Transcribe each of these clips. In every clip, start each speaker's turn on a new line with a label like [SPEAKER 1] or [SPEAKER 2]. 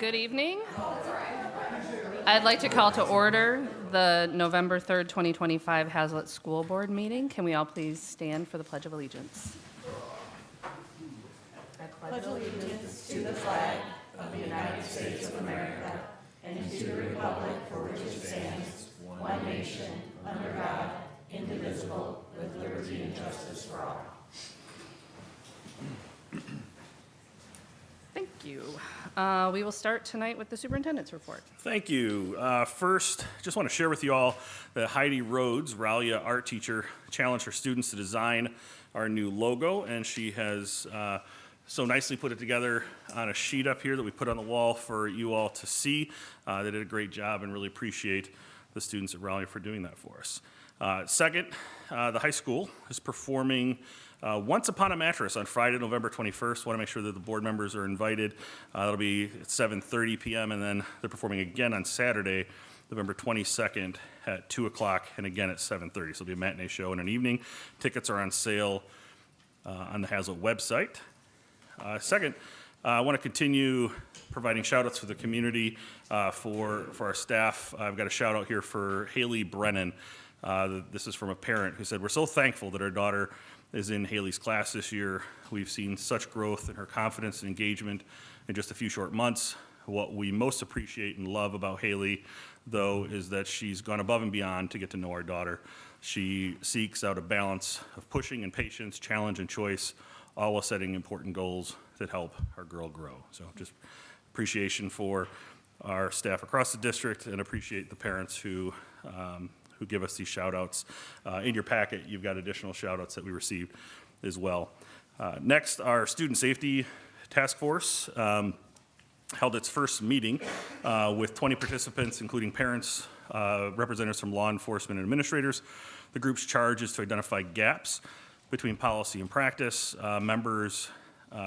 [SPEAKER 1] Good evening. I'd like to call to order the November 3rd, 2025 Haslett School Board meeting. Can we all please stand for the Pledge of Allegiance? I pledge allegiance to the flag of the United States of America and to the republic for which it stands, one nation, under God, indivisible, with liberty and justice for all. Thank you. We will start tonight with the superintendent's report.
[SPEAKER 2] Thank you. First, just want to share with you all that Heidi Rhodes, Ralia art teacher, challenged her students to design our new logo, and she has so nicely put it together on a sheet up here that we put on the wall for you all to see. They did a great job and really appreciate the students at Ralia for doing that for us. Second, the high school is performing Once Upon a Mattress on Friday, November 21st. Want to make sure that the board members are invited. That'll be at 7:30 p.m. and then they're performing again on Saturday, November 22nd at 2 o'clock and again at 7:30. So it'll be a matinee show and an evening. Tickets are on sale on the Haslett website. Second, I want to continue providing shout-outs for the community for our staff. I've got a shout-out here for Haley Brennan. This is from a parent who said, "We're so thankful that our daughter is in Haley's class this year. We've seen such growth in her confidence and engagement in just a few short months. What we most appreciate and love about Haley, though, is that she's gone above and beyond to get to know our daughter. She seeks out a balance of pushing and patience, challenge and choice, all while setting important goals that help our girl grow." So just appreciation for our staff across the district and appreciate the parents who give us these shout outs. In your packet, you've got additional shout outs that we received as well. Next, our student safety task force held its first meeting with 20 participants, including parents, representatives from law enforcement and administrators. The group's charge is to identify gaps between policy and practice. Members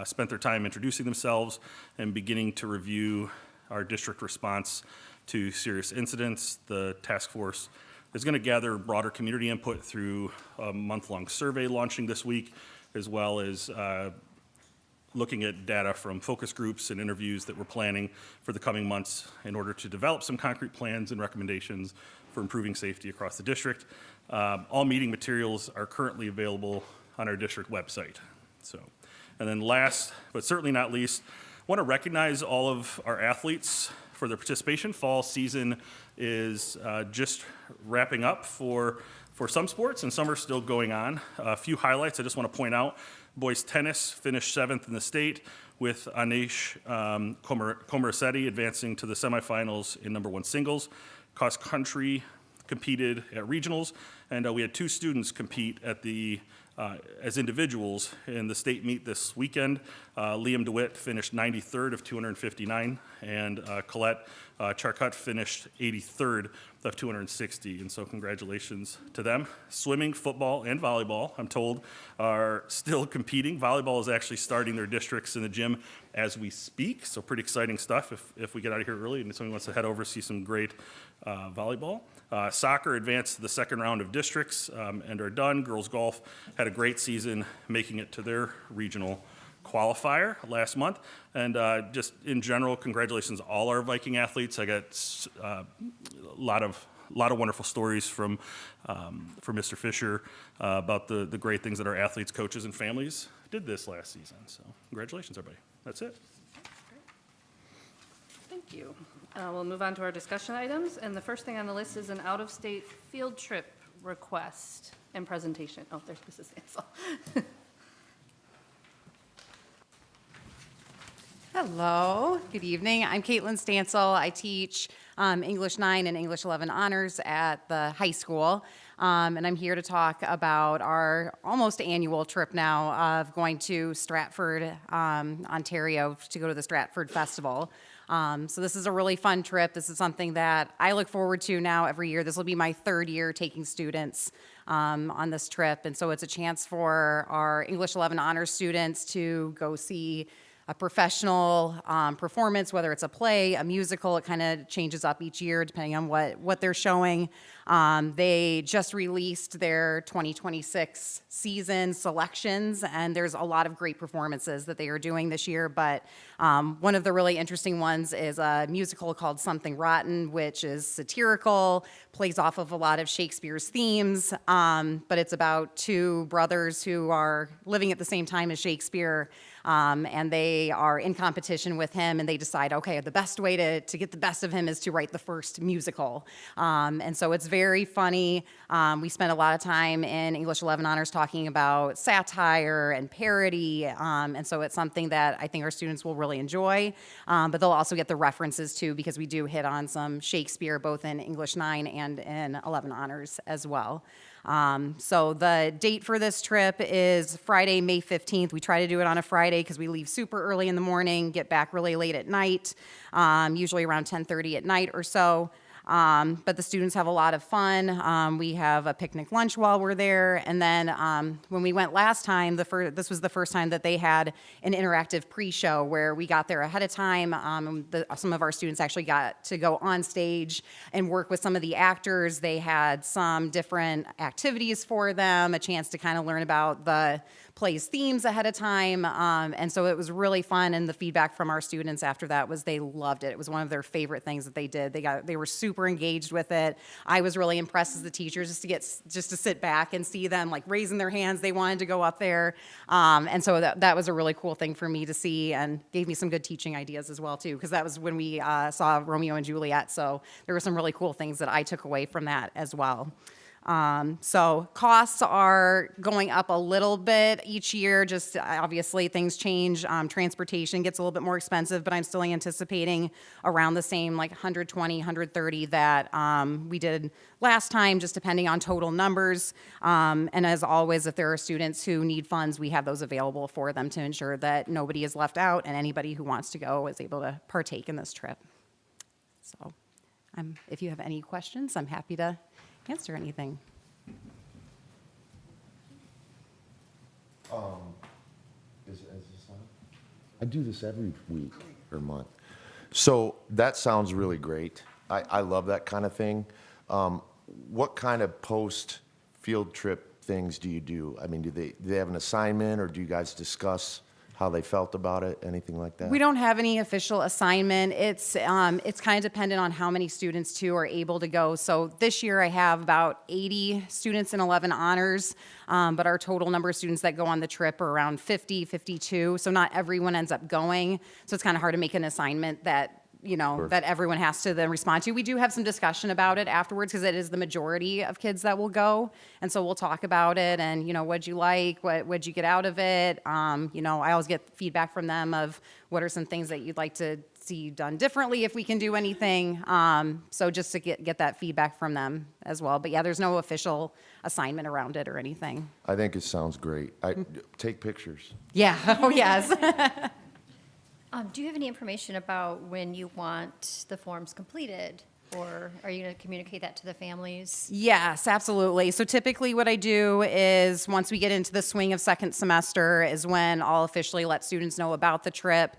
[SPEAKER 2] spent their time introducing themselves and beginning to review our district response to serious incidents. The task force is going to gather broader community input through a month-long survey launching this week, as well as looking at data from focus groups and interviews that we're planning for the coming months in order to develop some concrete plans and recommendations for improving safety across the district. All meeting materials are currently available on our district website. And then last, but certainly not least, I want to recognize all of our athletes for their participation. Fall season is just wrapping up for some sports, and some are still going on. A few highlights I just want to point out. Boys tennis finished 7th in the state, with Anish Komarasetti advancing to the semifinals in #1 singles. Cross country competed at regionals, and we had 2 students compete at the as individuals in the state meet this weekend. Liam DeWitt finished 93rd of 259, and Colette Charcut finished 83rd of 260, and so congratulations to them. Swimming, football, and volleyball, I'm told, are still competing. Volleyball is actually starting their districts in the gym as we speak, so pretty exciting stuff if we get out of here early and somebody wants to head over see some great volleyball. Soccer advanced to the second round of districts and are done. Girls golf had a great season, making it to their regional qualifier last month. And just in general, congratulations to all our Viking athletes. I got a lot of wonderful stories from Mr. Fisher about the great things that our athletes, coaches, and families did this last season. So congratulations, everybody. That's it.
[SPEAKER 1] Thank you. We'll move on to our discussion items, and the first thing on the list is an out-of-state field trip request and presentation. Oh, there's Mrs. Ansel.
[SPEAKER 3] Hello, good evening. I'm Caitlin Stansel. I teach English 9 and English 11 honors at the high school, and I'm here to talk about our almost annual trip now of going to Stratford, Ontario to go to the Stratford Festival. So this is a really fun trip. This is something that I look forward to now every year. This will be my 3rd year taking students on this trip, and so it's a chance for our English 11 honors students to go see a professional performance, whether it's a play, a musical. It kind of changes up each year depending on what they're showing. They just released their 2026 season selections, and there's a lot of great performances that they are doing this year. But one of the really interesting ones is a musical called Something Rotten, which is satirical, plays off of a lot of Shakespeare's themes, but it's about two brothers who are living at the same time as Shakespeare, and they are in competition with him, and they decide, okay, the best way to get the best of him is to write the first musical. And so it's very funny. We spent a lot of time in English 11 Honors talking about satire and parody, and so it's something that I think our students will really enjoy, but they'll also get the references too, because we do hit on some Shakespeare both in English 9 and in 11 Honors as well. So the date for this trip is Friday, May 15th. We try to do it on a Friday because we leave super early in the morning, get back really late at night, usually around 10:30 at night or so. But the students have a lot of fun. We have a picnic lunch while we're there. And then when we went last time, this was the first time that they had an interactive pre-show where we got there ahead of time. Some of our students actually got to go on stage and work with some of the actors. They had some different activities for them, a chance to kind of learn about the play's themes ahead of time, and so it was really fun, and the feedback from our students after that was they loved it. It was one of their favorite things that they did. They were super engaged with it. I was really impressed as the teacher just to sit back and see them like raising their hands. They wanted to go up there, and so that was a really cool thing for me to see, and gave me some good teaching ideas as well too, because that was when we saw Romeo and Juliet, so there were some really cool things that I took away from that as well. So costs are going up a little bit each year, just obviously things change. Transportation gets a little bit more expensive, but I'm still anticipating around the same like 120, 130 that we did last time, just depending on total numbers. And as always, if there are students who need funds, we have those available for them to ensure that nobody is left out and anybody who wants to go is able to partake in this trip. So if you have any questions, I'm happy to answer anything.
[SPEAKER 4] Is this on? I do this every week or month. So that sounds really great. I love that kind of thing. What kind of post-field trip things do you do? I mean, do they have an assignment, or do you guys discuss how they felt about it, anything like that?
[SPEAKER 3] We don't have any official assignment. It's kind of dependent on how many students too are able to go. So this year I have about 80 students in 11 honors, but our total number of students that go on the trip are around 50, 52. So not everyone ends up going. So it's kind of hard to make an assignment that
[SPEAKER 4] Sure.
[SPEAKER 3] that everyone has to then respond to. We do have some discussion about it afterwards because it is the majority of kids that will go. And so we'll talk about it and, what'd you like? What'd you get out of it? I always get feedback from them of what are some things that you'd like to see done differently if we can do anything. So just to get that feedback from them as well. But yeah, there's no official assignment around it or anything.
[SPEAKER 4] I think it sounds great. I take pictures.
[SPEAKER 3] Yeah. Oh, yes.
[SPEAKER 5] Do you have any information about when you want the forms completed? Or are you going to communicate that to the families?
[SPEAKER 3] Yes, absolutely. So typically what I do is once we get into the swing of second semester is when I'll officially let students know about the trip.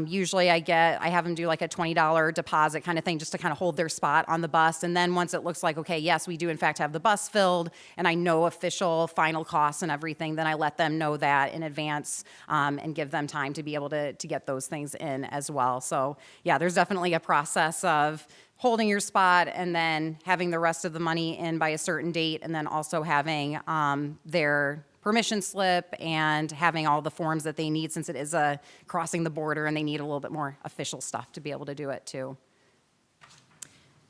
[SPEAKER 3] Usually I have them do like a $20 deposit kind of thing just to kind of hold their spot on the bus. And then once it looks like, okay, yes, we do in fact have the bus filled and I know official final costs and everything, then I let them know that in advance and give them time to be able to get those things in as well. So yeah, there's definitely a process of holding your spot and then having the rest of the money in by a certain date, and then also having their permission slip and having all the forms that they need, since it is a crossing the border and they need a little bit more official stuff to be able to do it too.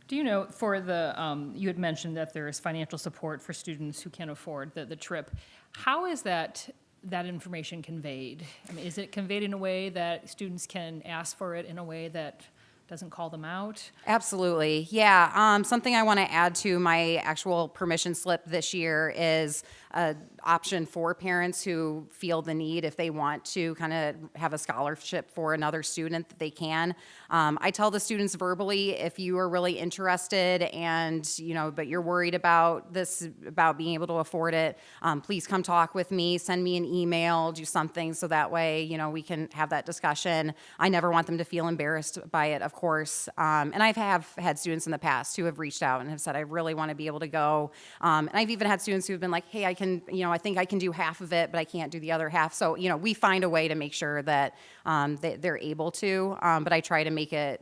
[SPEAKER 6] Do you know, for the, you had mentioned that there is financial support for students who can afford the trip. How is that information conveyed? I mean, is it conveyed in a way that students can ask for it in a way that doesn't call them out?
[SPEAKER 3] Absolutely. Yeah. Something I want to add to my actual permission slip this year is a option for parents who feel the need, if they want to kind of have a scholarship for another student, that they can. I tell the students verbally, if you are really interested and, but you're worried about this, about being able to afford it, please come talk with me, send me an email, do something so that way, we can have that discussion. I never want them to feel embarrassed by it, of course. And I have had students in the past who have reached out and have said, I really want to be able to go. And I've even had students who have been like, hey, I can, I think I can do half of it, but I can't do the other half. So, we find a way to make sure that they're able to, but I try to make it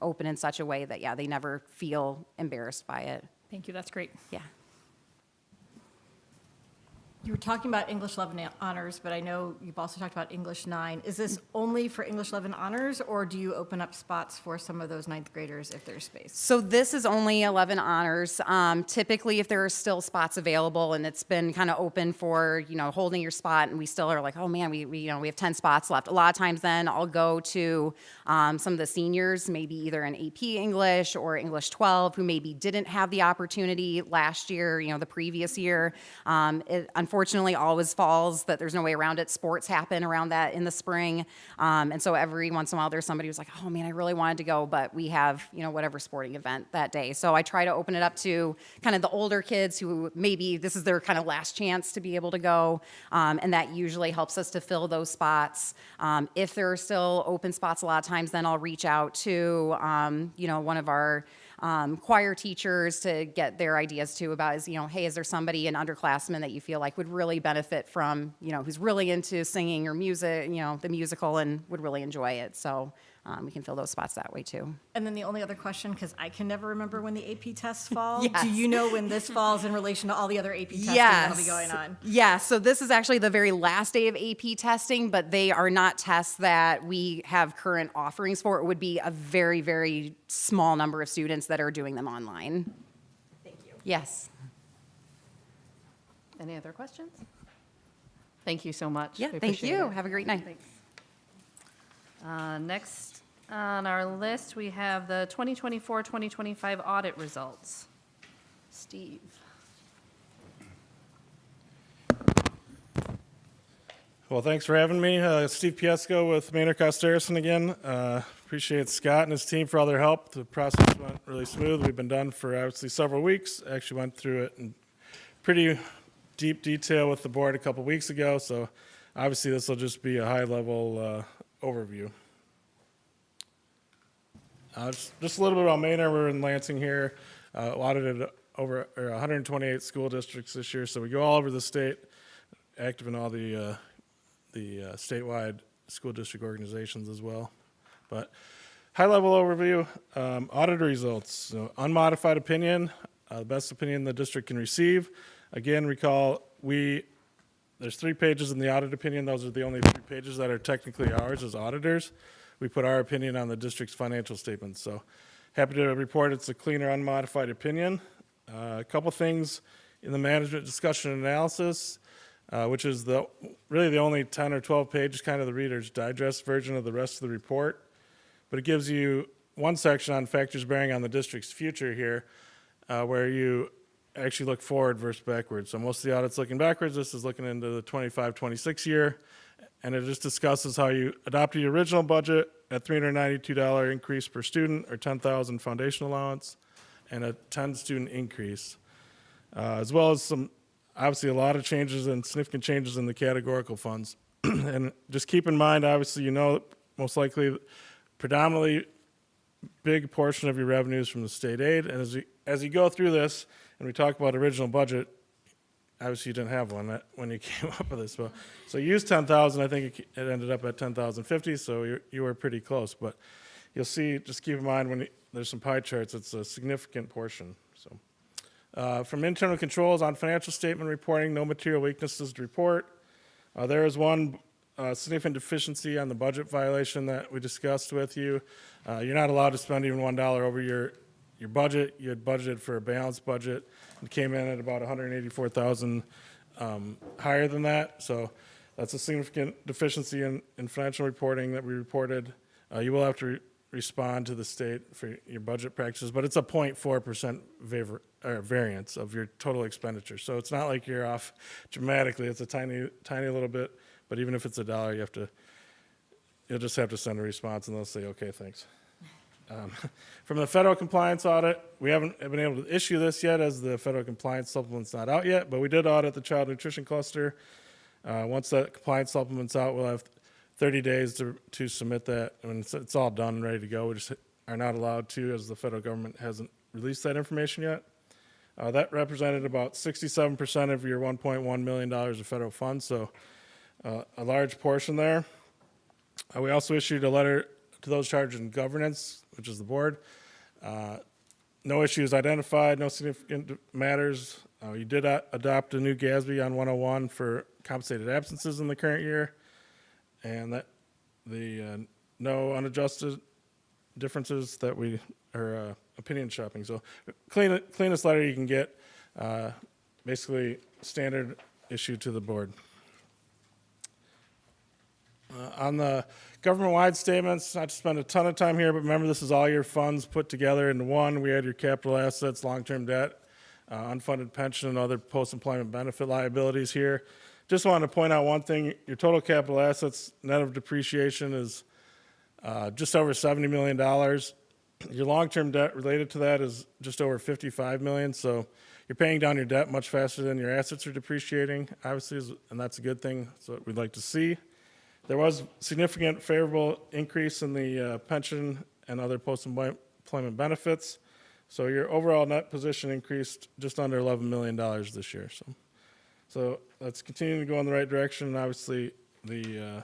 [SPEAKER 3] open in such a way that, they never feel embarrassed by it.
[SPEAKER 6] Thank you, that's great.
[SPEAKER 3] Yeah.
[SPEAKER 1] You were talking about English 11 honors, but I know you've also talked about English 9. Is this only for English 11 honors, or do you open up spots for some of those ninth graders if there's space?
[SPEAKER 3] So this is only 11 honors. Typically, if there are still spots available and it's been kind of open for, holding your spot, and we still are like, oh man, we have 10 spots left. A lot of times then I'll go to some of the seniors, maybe either in AP English or English 12, who maybe didn't have the opportunity last year, the previous year. Unfortunately, always falls that there's no way around it. Sports happen around that in the spring. And so every once in a while, there's somebody who's like, oh man, I really wanted to go, but we have, whatever sporting event that day. So I try to open it up to kind of the older kids who maybe this is their kind of last chance to be able to go. And that usually helps us to fill those spots. If there are still open spots, a lot of times then I'll reach out to, one of our choir teachers to get their ideas too about hey, is there somebody, an underclassman that you feel like would really benefit from, who's really into singing or music, the musical and would really enjoy it. So we can fill those spots that way too.
[SPEAKER 1] And then the only other question, because I can never remember when the AP tests fall.
[SPEAKER 3] Yes.
[SPEAKER 1] Do you know when this falls in relation to all the other AP testing that'll be going on?
[SPEAKER 3] Yeah, so this is actually the very last day of AP testing, but they are not tests that we have current offerings for. It would be a very, very small number of students that are doing them online.
[SPEAKER 1] Thank you.
[SPEAKER 3] Yes.
[SPEAKER 7] Any other questions? Thank you so much.
[SPEAKER 3] Yeah,
[SPEAKER 7] We
[SPEAKER 3] thank
[SPEAKER 7] appreciate
[SPEAKER 3] you.
[SPEAKER 7] it.
[SPEAKER 3] Have a great night.
[SPEAKER 7] Next on our list, we have the 2024-2025 audit results. Steve.
[SPEAKER 8] Well, thanks for having me. Steve Piesco with Maynard Costerison again. Appreciate Scott and his team for all their help. The process went really smooth. We've been done for obviously several weeks. Actually went through it in pretty deep detail with the board a couple weeks ago. So obviously this will just be a high-level overview. Just a little bit about Maynard. We're in Lansing here. Audited over 128 school districts this year. So we go all over the state, active in all the statewide school district organizations as well. But high-level overview, audit results, so unmodified opinion, the best opinion the district can receive. Again, recall, there's 3 pages in the audit opinion. Those are the only 3 pages that are technically ours as auditors. We put our opinion on the district's financial statements. So happy to report it's a cleaner, unmodified opinion. A couple things in the management discussion and analysis, which is really the only 10 or 12 page kind of the Reader's Digest version of the rest of the report. But it gives you one section on factors bearing on the district's future here, where you actually look forward versus backwards. So most of the audit's looking backwards. This is looking into the 25-26 year. And it just discusses how you adopted your original budget at $392 increase per student or 10,000 foundation allowance and a 10 student increase, as well as obviously a lot of changes and significant changes in the categorical funds. And just keep in mind, obviously, most likely predominantly big portion of your revenues from the state aid. And as you go through this and we talk about original budget, obviously you didn't have one when you came up with this. So you used 10,000. I think it ended up at 10,050. So you were pretty close. But you'll see, just keep in mind when there's some pie charts, it's a significant portion. So from internal controls on financial statement reporting, no material weaknesses to report. There is one significant deficiency on the budget violation that we discussed with you. You're not allowed to spend even $1 over your budget. You had budgeted for a balanced budget and came in at about 184,000 higher than that. So that's a significant deficiency in financial reporting that we reported. You will have to respond to the state for your budget practices, but it's a 0.4% or variance of your total expenditure. So it's not like you're off dramatically. It's a tiny little bit, but even if it's $1, you'll just have to send a response and they'll say, okay, thanks. From the federal compliance audit, we haven't been able to issue this yet as the federal compliance supplement's not out yet, but we did audit the child nutrition cluster. Once that compliance supplement's out, we'll have 30 days to submit that. When it's all done and ready to go, we just are not allowed to, as the federal government hasn't released that information yet. That represented about 67% of your $1.1 million of federal funds, so a large portion there. We also issued a letter to those charged in governance, which is the board. No issues identified, no significant matters. You did adopt a new GASB on 101 for compensated absences in the current year, and that the no unadjusted differences that we are opinion shopping. So cleanest letter you can get, basically standard issue to the board. On the government-wide statements, not to spend a ton of time here, but remember this is all your funds put together into one. We had your capital assets, long-term debt, unfunded pension, and other post-employment benefit liabilities here. Just wanted to point out one thing. Your total capital assets, net of depreciation, is just over $70 million. Your long-term debt related to that is just over $55 million. So you're paying down your debt much faster than your assets are depreciating, obviously, and that's a good thing. That's what we'd like to see. There was significant favorable increase in the pension and other post-employment benefits. So your overall net position increased just under $11 million this year. So that's continuing to go in the right direction. And obviously, the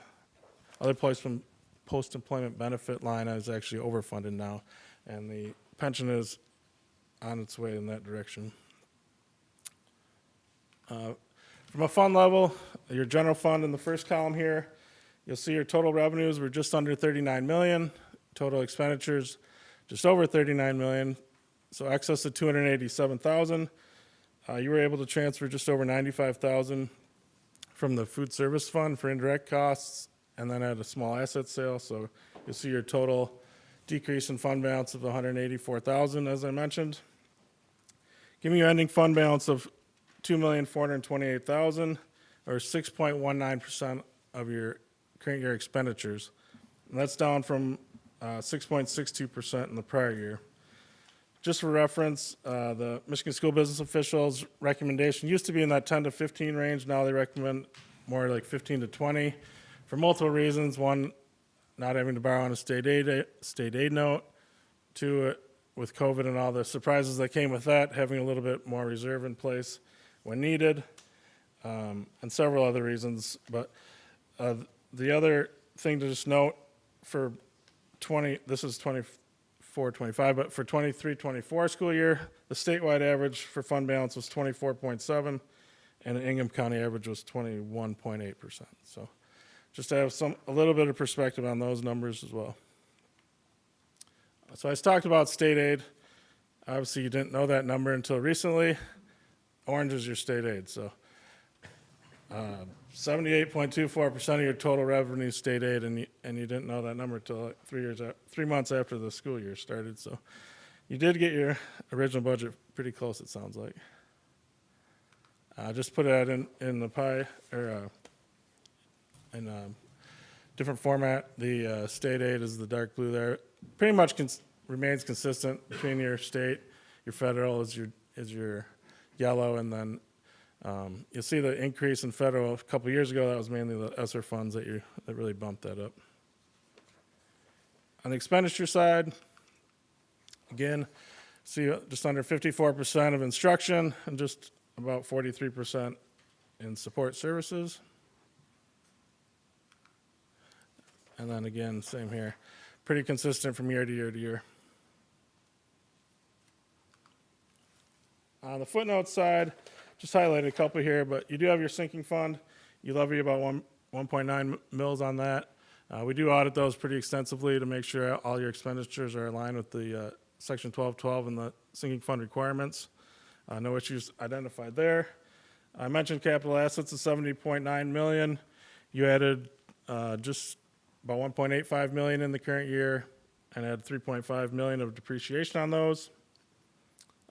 [SPEAKER 8] other post-employment benefit line is actually overfunded now, and the pension is on its way in that direction. From a fund level, your general fund in the first column here, you'll see your total revenues were just under 39 million, total expenditures just over 39 million, so excess of 287,000. You were able to transfer just over 95,000 from the food service fund for indirect costs, and then had a small asset sale. So you'll see your total decrease in fund balance of 184,000, as I mentioned, giving you ending fund balance of 2,428,000, or 6.19% of your current year expenditures. And that's down from 6.62% in the prior year. Just for reference, the Michigan School Business Officials recommendation used to be in that 10 to 15 range. Now they recommend more like 15 to 20 for multiple reasons. One, not having to borrow on a state aid note. Two, with COVID and all the surprises that came with that, having a little bit more reserve in place when needed, and several other reasons. But the other thing to just note for this is 24-25, but for 23-24 school year, the statewide average for fund balance was 24.7, and the Ingham County average was 21.8%. So just to have a little bit of perspective on those numbers as well. So I talked about state aid. Obviously, you didn't know that number until recently. Orange is your state aid, so 78.24% of your total revenue state aid, and you didn't know that number until like 3 months after the school year started. So you did get your original budget pretty close, it sounds like. Just put that in the pie, or in a different format. The state aid is the dark blue there. Pretty much remains consistent between your state. Your federal is your yellow, and then you'll see the increase in federal a couple years ago. That was mainly the ESSER funds that really bumped that up. On the expenditure side, again, see just under 54% of instruction and just about 43% in support services. And then again, same here, pretty consistent from year to year to year. On the footnote side, just highlighted a couple here, but you do have your sinking fund. You levy about 1.9 mils on that. We do audit those pretty extensively to make sure all your expenditures are aligned with the Section 1212 and the sinking fund requirements. No issues identified there. I mentioned capital assets of 70.9 million. You added just about 1.85 million in the current year and had 3.5 million of depreciation on those.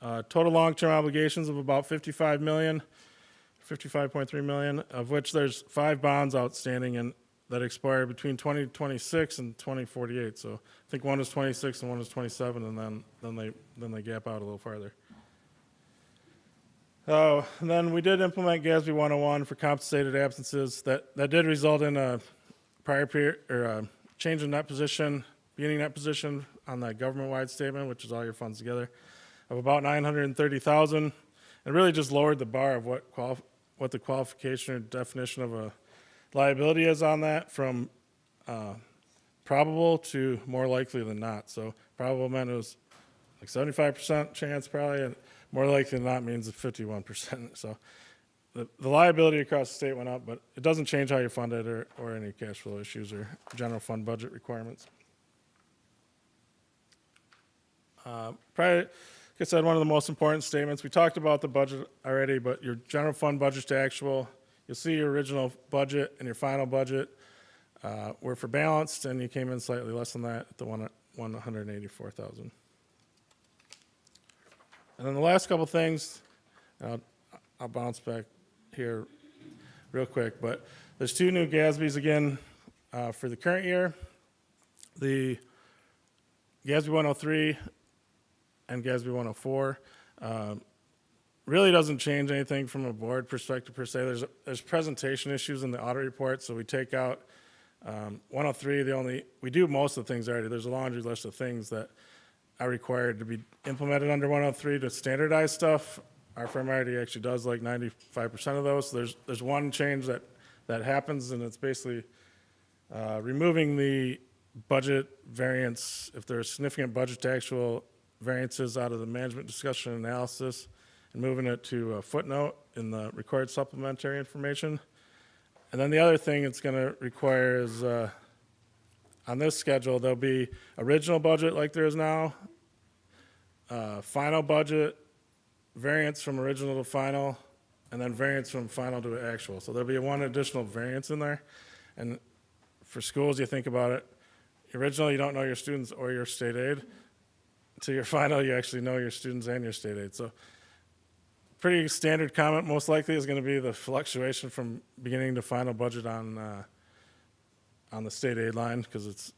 [SPEAKER 8] Total long-term obligations of about 55.3 million, of which there's 5 bonds outstanding and that expire between 2026 and 2048. So I think one is 26 and one is 27, and then they gap out a little farther. And then we did implement GASB 101 for compensated absences. That did result in a prior period or a change in net position, beginning net position on that government-wide statement, which is all your funds together, of about 930,000. It really just lowered the bar of what the qualification or definition of a liability is on that from probable to more likely than not. So probable meant it was like 75% chance probably, and more likely than not means 51%. So the liability across the state went up, but it doesn't change how you fund it or any cash flow issues or general fund budget requirements. Probably, like I said, one of the most important statements. We talked about the budget already, but your general fund budget to actual, you'll see your original budget and your final budget were for balanced, and you came in slightly less than that at the 184,000. And then the last couple things, I'll bounce back here real quick, but there's 2 new GASBs again for the current year. The GASB 103 and GASB 104 really doesn't change anything from a board perspective per se. There's presentation issues in the audit report, so we take out 103. We do most of the things already. There's a laundry list of things that are required to be implemented under 103 to standardize stuff. Our firm already actually does like 95% of those. So there's one change that happens, and it's basically removing the budget variance if there's significant budget to actual variances out of the management discussion and analysis, and moving it to a footnote in the required supplementary information. And then the other thing it's going to require is on this schedule, there'll be original budget like there is now, final budget, variance from original to final, and then variance from final to actual. So there'll be one additional variance in there. And for schools, you think about it, originally you don't know your students or your state aid. To your final, you actually know your students and your state aid. So pretty standard comment most likely is going to be the fluctuation from beginning to final budget on the state aid line, because it's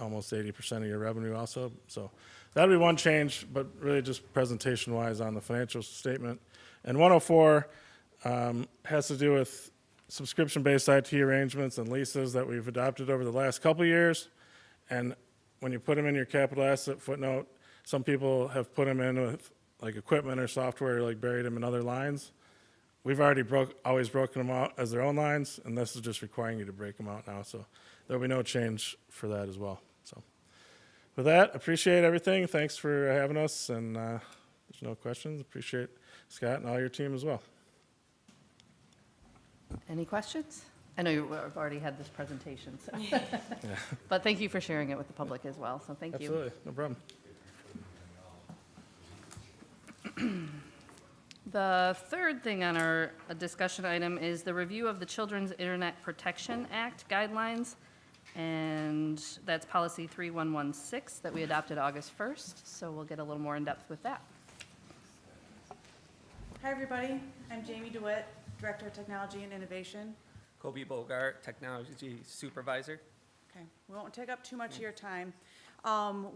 [SPEAKER 8] almost 80% of your revenue also. So that'll be one change, but really just presentation-wise on the financial statement. And 104 has to do with subscription-based IT arrangements and leases that we've adopted over the last couple of years. And when you put them in your capital asset footnote, some people have put them in with like equipment or software, like buried them in other lines. We've already always broken them out as their own lines, and this is just requiring you to break them out now. So there'll be no change for that as well. So with that, appreciate everything. Thanks for having us, and there's no questions. Appreciate Scott and all your team as well.
[SPEAKER 7] Any questions? I know you've already had this presentation, so. But thank you for sharing it with the public as well, so thank you.
[SPEAKER 8] Absolutely, no problem.
[SPEAKER 7] The third thing on our discussion item is the review of the Children's Internet Protection Act guidelines, and that's policy 3116 that we adopted August 1st, so we'll get a little more in depth with that.
[SPEAKER 1] Hi, everybody. I'm Jamie DeWitt, Director of Technology and Innovation.
[SPEAKER 9] Kobe Bogart, Technology Supervisor.
[SPEAKER 1] Okay, we won't take up too much of your time.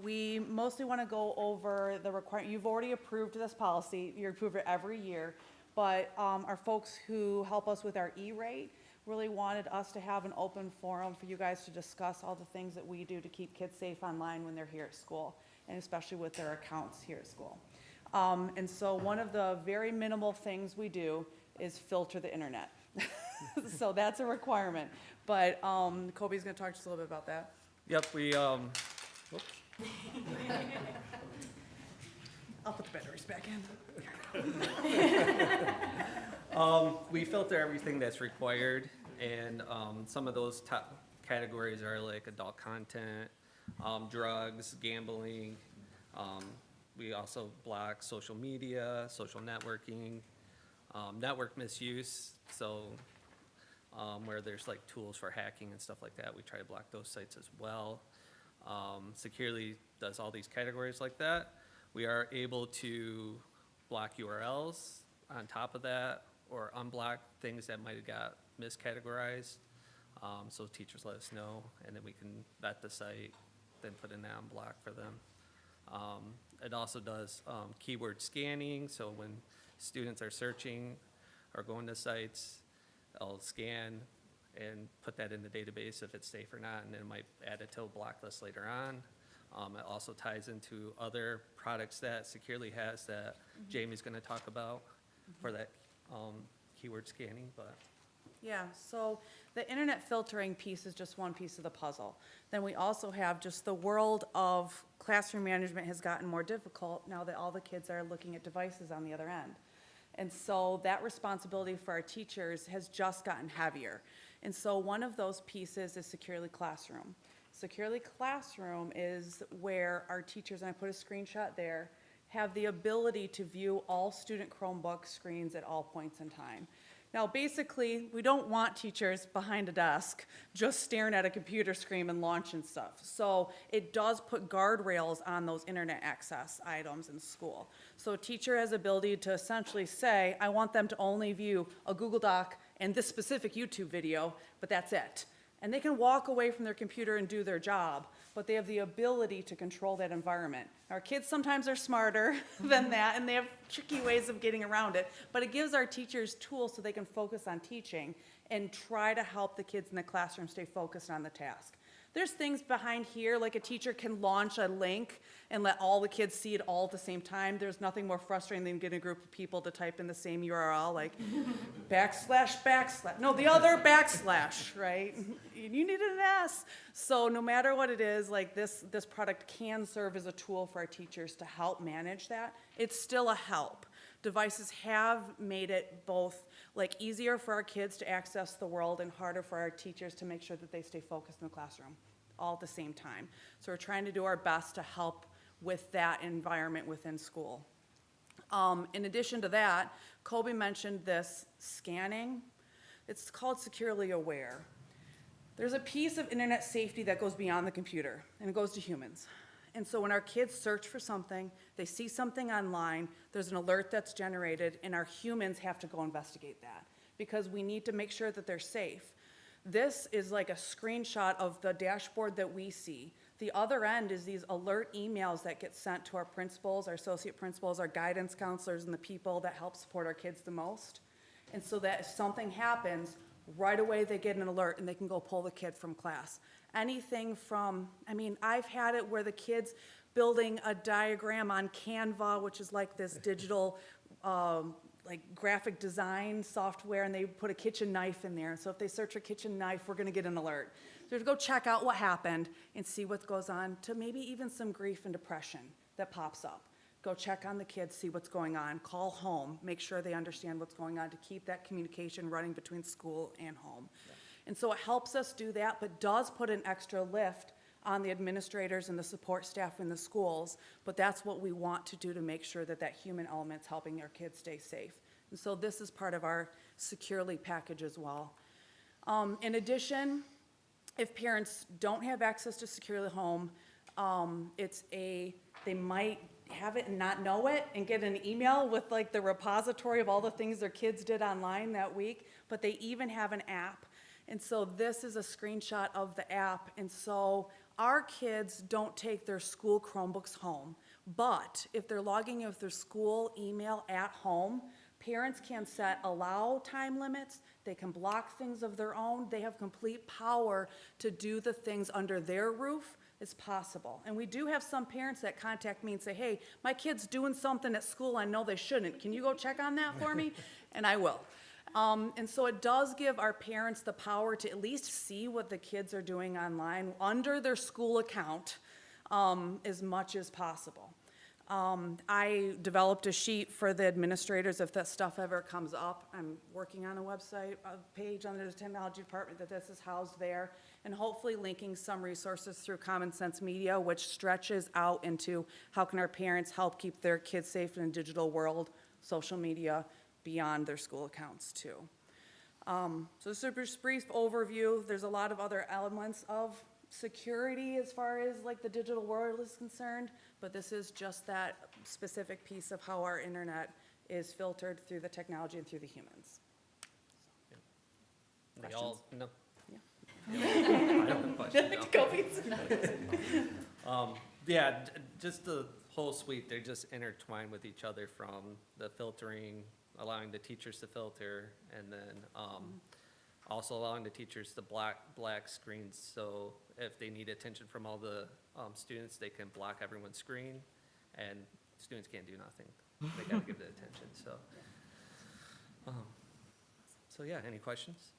[SPEAKER 1] We mostly want to go over the requirement. You've already approved this policy. You approve it every year. But our folks who help us with our E-rate really wanted us to have an open forum for you guys to discuss all the things that we do to keep kids safe online when they're here at school, and especially with their accounts here at school. And so one of the very minimal things we do is filter the internet. So that's a requirement. But Kobe's going to talk to us a little bit about that.
[SPEAKER 9] Yep, we,
[SPEAKER 1] I'll put the batteries back in.
[SPEAKER 9] we filter everything that's required, and some of those top categories are like adult content, drugs, gambling. We also block social media, social networking, network misuse. So where there's like tools for hacking and stuff like that, we try to block those sites as well. Securely does all these categories like that. We are able to block URLs on top of that, or unblock things that might have got miscategorized. So teachers let us know, and then we can vet the site, then put an unblock for them. It also does keyword scanning, so when students are searching or going to sites, it'll scan and put that in the database if it's safe or not, and then it might add it to a block list later on. It also ties into other products that Securely has that Jamie's gonna talk about for that keyword scanning, but.
[SPEAKER 1] Yeah, so the internet filtering piece is just one piece of the puzzle. Then we also have just the world of classroom management has gotten more difficult now that all the kids are looking at devices on the other end. And so that responsibility for our teachers has just gotten heavier. And so one of those pieces is Securely Classroom. Securely Classroom is where our teachers, and I put a screenshot there, have the ability to view all student Chromebook screens at all points in time. Now, basically, we don't want teachers behind a desk just staring at a computer screen and launching stuff. So it does put guardrails on those internet access items in school. So a teacher has the ability to essentially say, I want them to only view a Google Doc and this specific YouTube video, but that's it. And they can walk away from their computer and do their job, but they have the ability to control that environment. Our kids sometimes are smarter than that, and they have tricky ways of getting around it, but it gives our teachers tools so they can focus on teaching and try to help the kids in the classroom stay focused on the task. There's things behind here, like a teacher can launch a link and let all the kids see it all at the same time. There's nothing more frustrating than getting a group of people to type in the same URL, like //, no, the other /, right? You needed an S. So no matter what it is, like this product can serve as a tool for our teachers to help manage that. It's still a help. Devices have made it both like easier for our kids to access the world and harder for our teachers to make sure that they stay focused in the classroom all at the same time. So we're trying to do our best to help with that environment within school. In addition to that, Kobe mentioned this scanning. It's called Securely Aware. There's a piece of internet safety that goes beyond the computer, and it goes to humans. And so when our kids search for something, they see something online, there's an alert that's generated, and our humans have to go investigate that because we need to make sure that they're safe. This is like a screenshot of the dashboard that we see. The other end is these alert emails that get sent to our principals, our associate principals, our guidance counselors, and the people that help support our kids the most. And so that if something happens, right away they get an alert and they can go pull the kid from class. Anything from, I mean, I've had it where the kids building a diagram on Canva, which is like this digital like graphic design software, and they put a kitchen knife in there. So if they search for kitchen knife, we're gonna get an alert. So to go check out what happened and see what goes on, to maybe even some grief and depression that pops up. Go check on the kids, see what's going on, call home, make sure they understand what's going on to keep that communication running between school and home. Yeah. And so it helps us do that, but does put an extra lift on the administrators and the support staff in the schools, but that's what we want to do to make sure that that human element's helping our kids stay safe. And so this is part of our Securely package as well. In addition, if parents don't have access to Securely Home, they might have it and not know it and get an email with like the repository of all the things their kids did online that week, but they even have an app. And so this is a screenshot of the app. And so our kids don't take their school Chromebooks home, but if they're logging in with their school email at home, parents can set allow time limits, they can block things of their own, they have complete power to do the things under their roof. It's possible. And we do have some parents that contact me and say, hey, my kid's doing something at school I know they shouldn't. Can you go check on that for me? And I will. And so it does give our parents the power to at least see what the kids are doing online under their school account as much as possible. I developed a sheet for the administrators if that stuff ever comes up. I'm working on a website page under the technology department that this is housed there, and hopefully linking some resources through Common Sense Media, which stretches out into how can our parents help keep their kids safe in a digital world, social media, beyond their school accounts too. So super brief overview. There's a lot of other elements of security as far as like the digital world is concerned,
[SPEAKER 10] but this is just that specific piece of how our internet is filtered through the technology and through the humans.
[SPEAKER 9] They all, no.
[SPEAKER 10] Yeah.
[SPEAKER 9] I don't have a question, no.
[SPEAKER 10] Go Beats.
[SPEAKER 9] Yeah, just the whole suite, they're just intertwined with each other, from the filtering, allowing the teachers to filter, and then also allowing the teachers to black screens, so if they need attention from all the students, they can block everyone's screen, and students can't do nothing. They gotta give the attention, so. So yeah, any questions?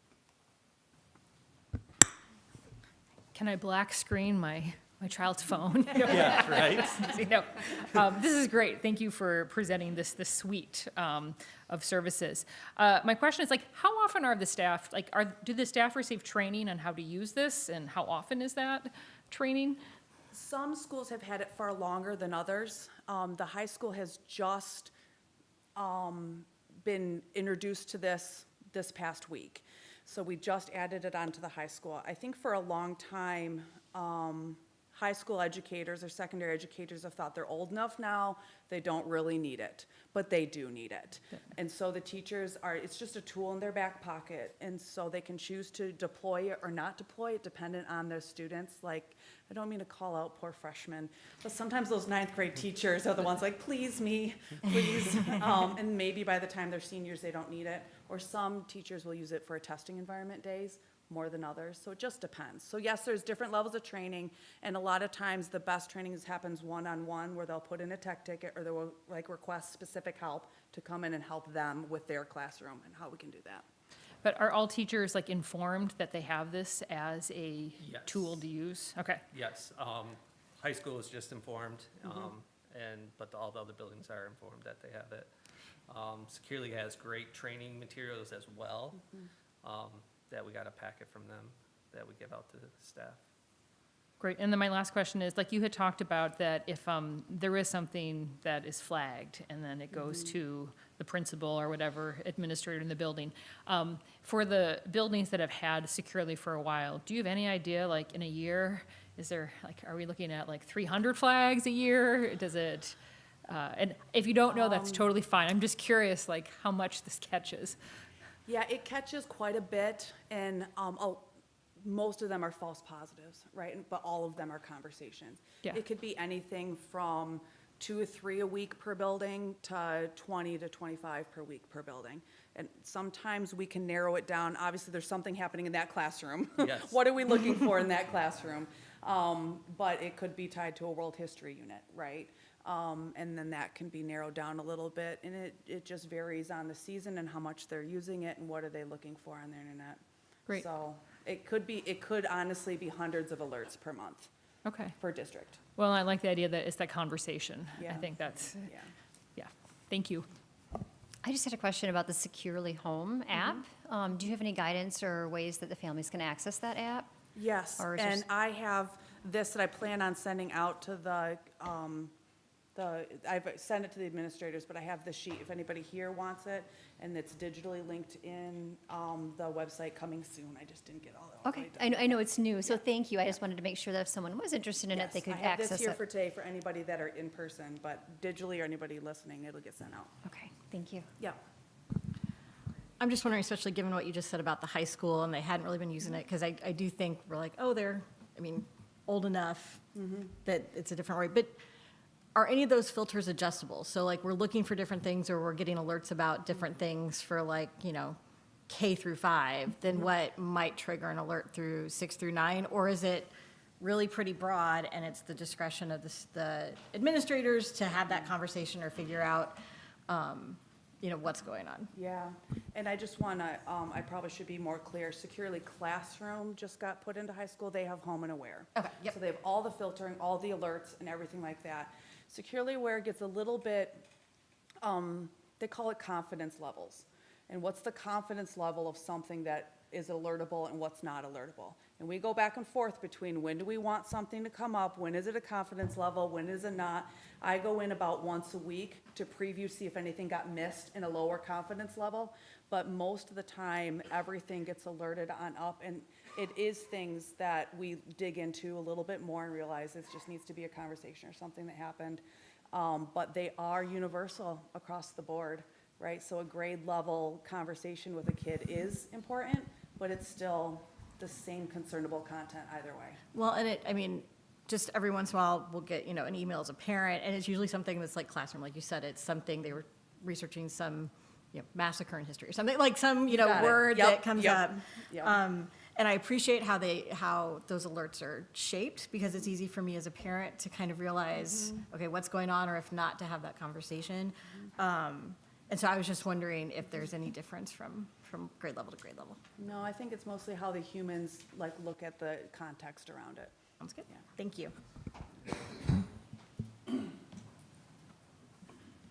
[SPEAKER 6] Can I black screen my child's phone?
[SPEAKER 9] Yeah, right?
[SPEAKER 6] No. This is great. Thank you for presenting this suite of services. My question is, like, how often are the staff, like, do the staff receive training on how to use this, and how often is that training?
[SPEAKER 10] Some schools have had it far longer than others. The high school has just been introduced to this past week. So we just added it onto the high school. I think for a long time, high school educators or secondary educators have thought they're old enough now, they don't really need it, but they do need it. And so the teachers it's just a tool in their back pocket, and so they can choose to deploy it or not deploy it dependent on their students. Like, I don't mean to call out poor freshmen, but sometimes those 9th grade teachers are the ones like, please me, please. And maybe by the time they're seniors, they don't need it. Or some teachers will use it for testing environment days more than others, so it just depends. So yes, there's different levels of training, and a lot of times the best training happens one-on-one, where they'll put in a tech ticket, or they will like request specific help to come in and help them with their classroom and how we can do that.
[SPEAKER 6] But are all teachers, like, informed that they have this as a
[SPEAKER 9] Yes.
[SPEAKER 6] tool to use? Okay.
[SPEAKER 9] Yes, high school is just informed, but all the other buildings are informed that they have it. Securely has great training materials as well, that we got a packet from them that we give out to the staff.
[SPEAKER 6] Great. And then my last question is, like, you had talked about that if there is something that is flagged and then it goes to the principal or whatever administrator in the building. For the buildings that have had Securely for a while, do you have any idea, like, in a year, are we looking at like 300 flags a year? Does it, and if you don't know, that's totally fine. I'm just curious, like, how much this catches.
[SPEAKER 10] Yeah, it catches quite a bit, and most of them are false positives, right? But all of them are conversations.
[SPEAKER 6] Yeah.
[SPEAKER 10] It could be anything from 2 or 3 a week per building to 20 to 25 per week per building. And sometimes we can narrow it down. Obviously, there's something happening in that classroom.
[SPEAKER 9] Yes.
[SPEAKER 10] What are we looking for in that classroom? But it could be tied to a world history unit, right? And then that can be narrowed down a little bit, and it just varies on the season and how much they're using it and what are they looking for on the internet.
[SPEAKER 6] Great.
[SPEAKER 10] So it could honestly be hundreds of alerts per month
[SPEAKER 6] Okay.
[SPEAKER 10] per district.
[SPEAKER 6] Well, I like the idea that it's that conversation. I
[SPEAKER 10] Yeah.
[SPEAKER 6] think that's,
[SPEAKER 10] Yeah.
[SPEAKER 6] yeah. Thank you.
[SPEAKER 5] I just had a question about the Securely Home app. Do you have any guidance or ways that the families can access that app?
[SPEAKER 10] Yes,
[SPEAKER 5] Or is there
[SPEAKER 10] and I have this that I plan on sending out to I've sent it to the administrators, but I have the sheet if anybody here wants it, and it's digitally linked in the website coming soon. I just didn't get all that.
[SPEAKER 5] Okay, I know it's new, so thank you. I just wanted to make sure that if someone was interested in it, they could
[SPEAKER 10] I have this
[SPEAKER 5] access
[SPEAKER 10] here
[SPEAKER 5] it.
[SPEAKER 10] for today for anybody that are in person, but digitally or anybody listening, it'll get sent out.
[SPEAKER 5] Okay, thank you.
[SPEAKER 10] Yeah.
[SPEAKER 11] I'm just wondering, especially given what you just said about the high school, and they hadn't really been using it, because I do think we're like, oh, they're, old enough that it's a different way. But are any of those filters adjustable? So like, we're looking for different things, or we're getting alerts about different things for, like, K through 5, then what might trigger an alert through 6 through 9? Or is it really pretty broad, and it's the discretion of the administrators to have that conversation or figure out, what's going on?
[SPEAKER 10] Yeah, and I just want to, I probably should be more clear. Securely Classroom just got put into high school. They have Home and Aware.
[SPEAKER 11] Okay, yep.
[SPEAKER 10] So they have all the filtering, all the alerts, and everything like that. Securely Aware gets a little bit, they call it confidence levels. And what's the confidence level of something that is alertable and what's not alertable? And we go back and forth between when do we want something to come up, when is it a confidence level, when is it not. I go in about once a week to preview, see if anything got missed in a lower confidence level. But most of the time, everything gets alerted on up, and it is things that we dig into a little bit more and realize it just needs to be a conversation or something that happened. But they are universal across the board, right? So a grade level conversation with a kid is important, but it's still the same concernable content either way.
[SPEAKER 11] Well, and I mean, just every once in a while, we'll get, an email as a parent, and it's usually something that's like classroom, like you said, it's something they were researching some, massacre in history or something, like some,
[SPEAKER 10] got it.
[SPEAKER 11] word
[SPEAKER 10] Yep,
[SPEAKER 11] that comes
[SPEAKER 10] yep,
[SPEAKER 11] up.
[SPEAKER 10] yep.
[SPEAKER 11] And I appreciate how those alerts are shaped, because it's easy for me as a parent to kind of realize, okay, what's going on, or if not, to have that conversation. And so I was just wondering if there's any difference from grade level to grade level.
[SPEAKER 10] No, I think it's mostly how the humans look at the context around it.
[SPEAKER 11] Sounds good. Thank you.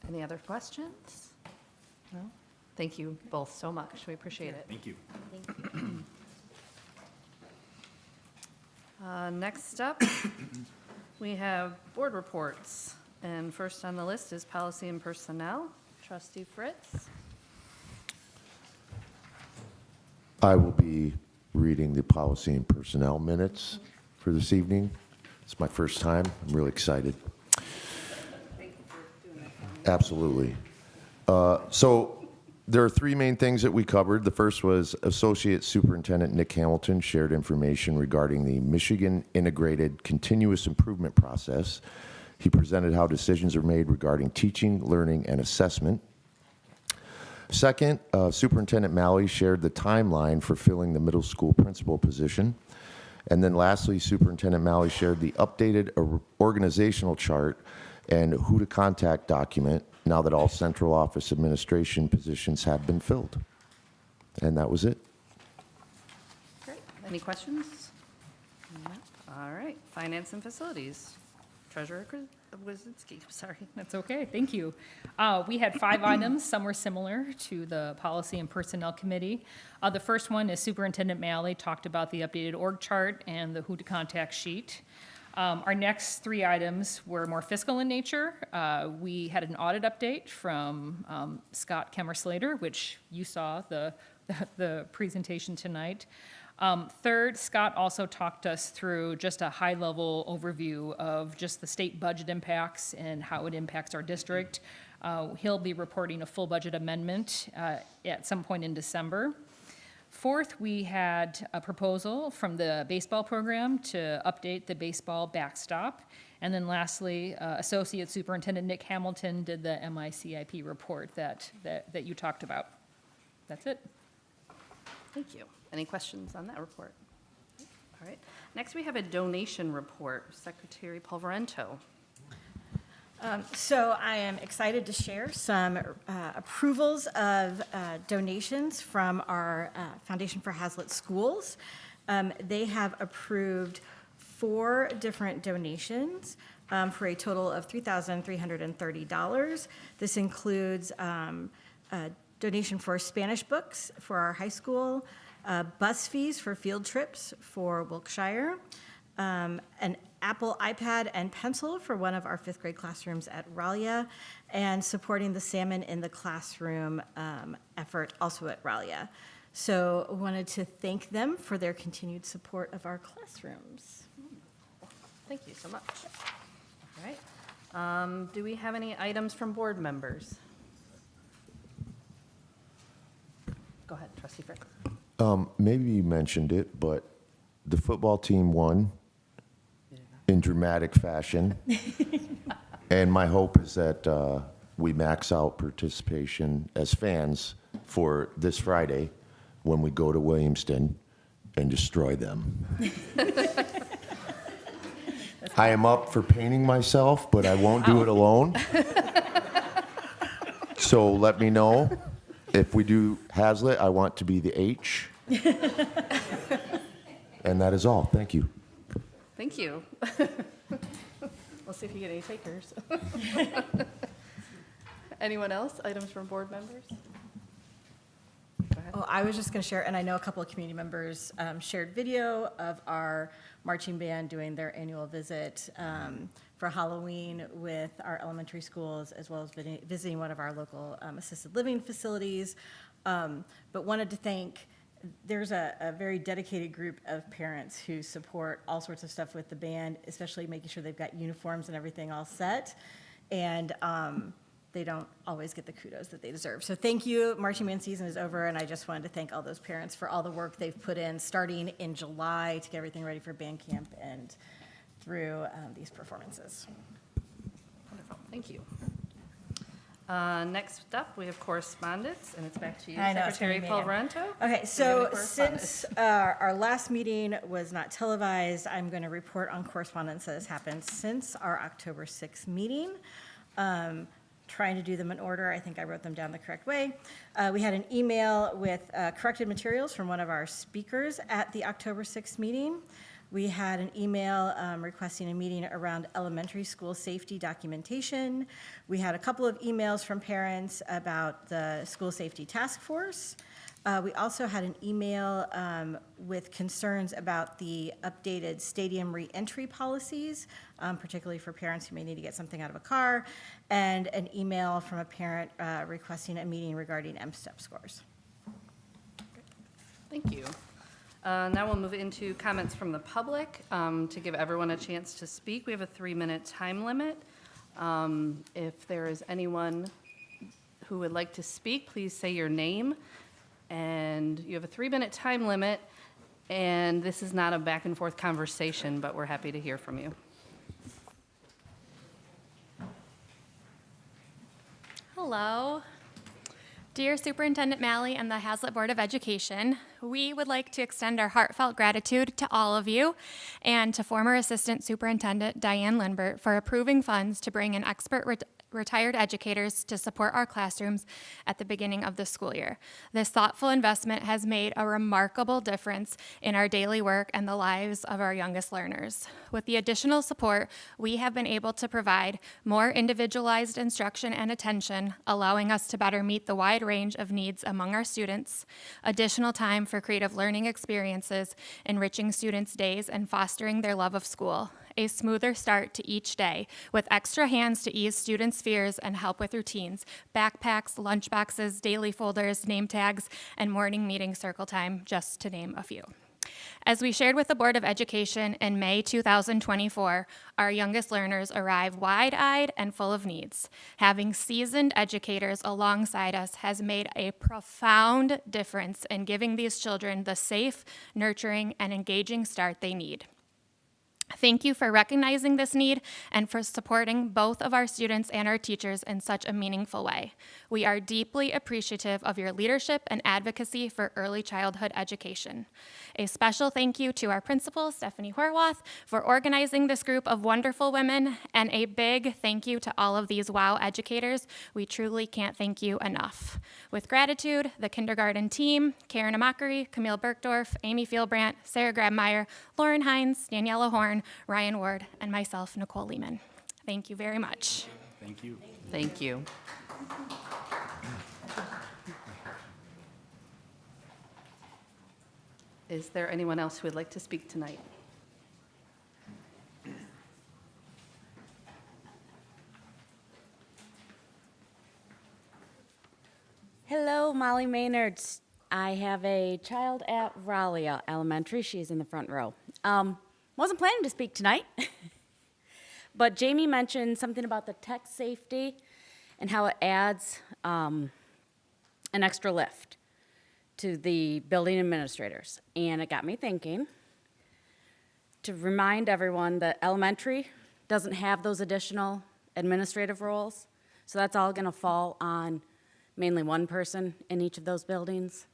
[SPEAKER 7] Any other questions? No? Thank you both so much. We appreciate it.
[SPEAKER 2] Thank you.
[SPEAKER 7] Next up, we have board reports. And first on the list is policy and personnel. Trustee Fritz.
[SPEAKER 4] I will be reading the policy and personnel minutes for this evening. It's my first time. I'm really excited. Absolutely. So there are three main things that we covered. The first was Associate Superintendent Nick Hamilton shared information regarding the Michigan Integrated Continuous Improvement Process. He presented how decisions are made regarding teaching, learning, and assessment. Second, Superintendent Malley shared the timeline for filling the middle school principal position. And then lastly, Superintendent Malley shared the updated organizational chart and who to contact document now that all central office administration positions have been filled. And that was it.
[SPEAKER 7] Great. Any questions? No. All right. Finance and facilities. Treasurer Wazinski, sorry.
[SPEAKER 6] That's okay, thank you. We had 5 items, some were similar to the Policy and Personnel Committee. The first one is Superintendent Malley talked about the updated org chart and the who to contact sheet. Our next 3 items were more fiscal in nature. We had an audit update from Scott Kemmer-Slater, which you saw the presentation tonight. Third, Scott also talked us through just a high-level overview of just the state budget impacts and how it impacts our district. He'll be reporting a full budget amendment at some point in December. Fourth, we had a proposal from the baseball program to update the baseball backstop. And then lastly, Associate Superintendent Nick Hamilton did the MICIP report that you talked about. That's it.
[SPEAKER 7] Thank you. Any questions on that report? All right. Next, we have a donation report. Secretary Polverento.
[SPEAKER 11] So I am excited to share some approvals of donations from our Foundation for Haslett Schools. They have approved 4 different donations for a total of $3,330. This includes a donation for Spanish books for our high school, bus fees for field trips for Wilkshire, an Apple iPad and pencil for one of our 5th grade classrooms at Raleigh, and supporting the Salmon in the Classroom effort also at Raleigh. So I wanted to thank them for their continued support of our classrooms.
[SPEAKER 7] Thank you so much. All right. Do we have any items from board members? Go ahead, Trustee Fritz.
[SPEAKER 4] Maybe you mentioned it, but the football team won in dramatic fashion. And my hope is that we max out participation as fans for this Friday when we go to Williamston and destroy them. I am up for painting myself, but I won't do it alone. So let me know. If we do Haslett, I want to be the H. And that is all. Thank you.
[SPEAKER 7] Thank you. We'll see if you get any takers. Anyone else? Items from board members? Go ahead.
[SPEAKER 11] Oh, I was just going to share, and I know a couple of community members shared video of our marching band doing their annual visit for Halloween with our elementary schools, as well as visiting one of our local assisted living facilities. But wanted to thank, there's a very dedicated group of parents who support all sorts of stuff with the band, especially making sure they've got uniforms and everything all set. And they don't always get the kudos that they deserve. So thank you. Marching band season is over, and I just wanted to thank all those parents for all the work they've put in, starting in July to get everything ready for band camp and through these performances.
[SPEAKER 7] Wonderful, thank you. Next up, we have correspondence, and it's back to you,
[SPEAKER 11] I know, it's
[SPEAKER 7] Secretary
[SPEAKER 11] gonna be me.
[SPEAKER 7] Palvaranto.
[SPEAKER 11] Okay,
[SPEAKER 7] Do you have
[SPEAKER 11] so
[SPEAKER 7] any correspondence?
[SPEAKER 11] since our last meeting was not televised, I'm going to report on correspondence that has happened since our October 6th meeting. Trying to do them in order. I think I wrote them down the correct way. We had an email with corrected materials from one of our speakers at the October 6th meeting. We had an email requesting a meeting around elementary school safety documentation. We had a couple of emails from parents about the school safety task force. We also had an email with concerns about the updated stadium reentry policies, particularly for parents who may need to get something out of a car, and an email from a parent requesting a meeting regarding M-STEP scores.
[SPEAKER 7] Thank you. Now we'll move into comments from the public. To give everyone a chance to speak, we have a 3-minute time limit. If there is anyone who would like to speak, please say your name. And you have a 3-minute time limit, and this is not a back and forth conversation, but we're happy to hear from you.
[SPEAKER 12] Hello. Dear Superintendent Malley and the Haslett Board of Education, we would like to extend our heartfelt gratitude to all of you and to former Assistant Superintendent Diane Lindbert for approving funds to bring in expert retired educators to support our classrooms at the beginning of the school year. This thoughtful investment has made a remarkable difference in our daily work and the lives of our youngest learners. With the additional support, we have been able to provide more individualized instruction and attention, allowing us to better meet the wide range of needs among our students, additional time for creative learning experiences, enriching students' days, and fostering their love of school. A smoother start to each day, with extra hands to ease students' fears and help with routines, backpacks, lunchboxes, daily folders, name tags, and morning meeting circle time, just to name a few. As we shared with the Board of Education in May 2024, our youngest learners arrive wide-eyed and full of needs. Having seasoned educators alongside us has made a profound difference in giving these children the safe, nurturing, and engaging start they need. Thank you for recognizing this need and for supporting both of our students and our teachers in such a meaningful way. We are deeply appreciative of your leadership and advocacy for early childhood education. A special thank you to our principal, Stephanie Horwath, for organizing this group of wonderful women, and a big thank you to all of these WOW educators. We truly can't thank you enough. With gratitude, the kindergarten team, Karen Amakari, Camille Bergdorf, Amy Fielbrandt, Sarah Grabmeyer, Lauren Hines, Daniela Horn, Ryan Ward, and myself, Nicole Lehman. Thank you very much.
[SPEAKER 2] Thank you.
[SPEAKER 7] Thank you. Is there anyone else who would like to speak tonight?
[SPEAKER 13] Hello, Molly Maynard. I have a child at Raleigh Elementary. She's in the front row. Wasn't planning to speak tonight, but Jamie mentioned something about the tech safety and how it adds an extra lift to the building administrators. And it got me thinking to remind everyone that elementary doesn't have those additional administrative roles. So that's all going to fall on mainly one person in each of those buildings.